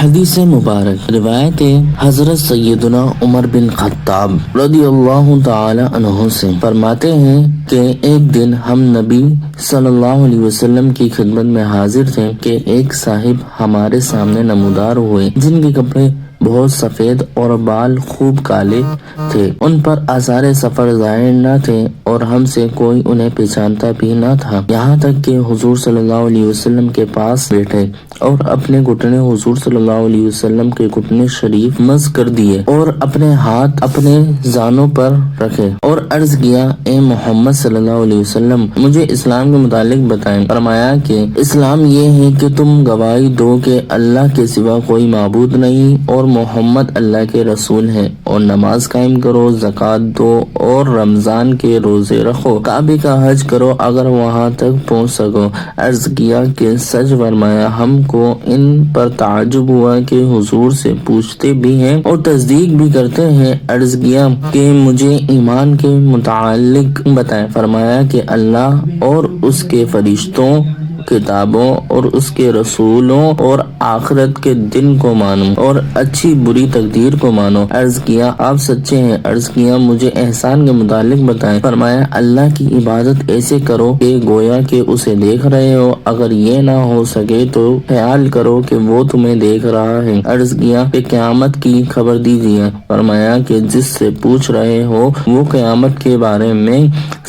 حدیث مبارک روایت حضرت سیدنا عمر بن خطاب رضی اللہ تعالی عنہ سے فرماتے ہیں کہ ایک دن ہم نبی صلی اللہ علیہ وسلم کی خدمت میں حاضر تھے کہ ایک صاحب ہمارے سامنے نمودار ہوئے جن کے کپڑے بہت سفید اور بال خوب کالے تھے، ان پر آثار سفر ظاہر نہ تھے اور ہم سے کوئی انہیں پہچانتا بھی نہ تھا، یہاں تک کہ حضور صلی اللہ علیہ وسلم کے پاس بیٹھے اور اپنے گھٹنے حضور صلی اللہ علیہ وسلم کے گھٹنے شریف مس کر دیے اور اپنے ہاتھ اپنے زانوں پر رکھے اور عرض کیا، اے محمد صلی اللہ علیہ وسلم، مجھے اسلام کے متعلق بتائیں۔ فرمایا کہ اسلام یہ ہے کہ تم گواہی دو کہ اللہ کے سوا کوئی معبود نہیں اور محمد اللہ کے رسول ہیں، اور نماز قائم کرو، زکوٰۃ دو اور رمضان کے روزے رکھو، کعبے کا حج کرو اگر وہاں تک پہنچ سکو۔ عرض کیا کہ سچ۔ فرمایا ہم کو ان پر تعجب ہوا کہ حضور سے پوچھتے بھی ہیں اور تصدیق بھی کرتے ہیں۔ عرض کیا کہ مجھے ایمان کے متعلق بتائیں۔ فرمایا کہ اللہ اور اس کے فرشتوں، کتابوں اور اس کے رسولوں اور آخرت کے دن کو مانو اور اچھی بری تقدیر کو مانو۔ عرض کیا آپ سچے ہیں۔ عرض کیا مجھے احسان کے متعلق بتائیں۔ فرمایا اللہ کی عبادت ایسے کرو کہ گویا کہ اسے دیکھ رہے ہو، اگر یہ نہ ہو سکے تو خیال کرو کہ وہ تمہیں دیکھ رہا ہے۔ عرض کیا کہ قیامت کی خبر دیجیے۔ فرمایا کہ جس سے پوچھ رہے ہو وہ قیامت کے بارے میں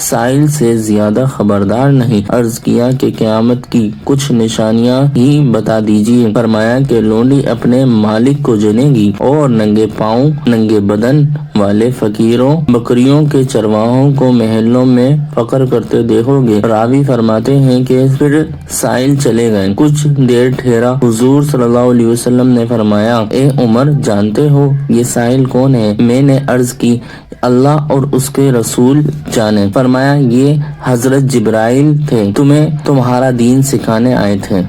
سائل سے زیادہ خبردار نہیں۔ عرض کیا کہ قیامت کی کچھ نشانیاں ہی بتا دیجیے۔ فرمایا کہ لونڈی اپنے مالک کو جنے گی اور ننگے پاؤں ننگے بدن والے فقیروں بکریوں کے چرواہوں کو محلوں میں فقر کرتے دیکھو گے۔ راوی فرماتے ہیں کہ پھر سائل چلے گئے۔ کچھ دیر ٹھہرا حضور صلی اللہ علیہ وسلم نے فرمایا، اے عمر جانتے ہو یہ سائل کون ہے؟ میں نے عرض کی اللہ اور اس کے رسول جانے۔ فرمایا یہ حضرت جبرائیل تھے، تمہیں تمہارا دین سکھانے آئے تھے۔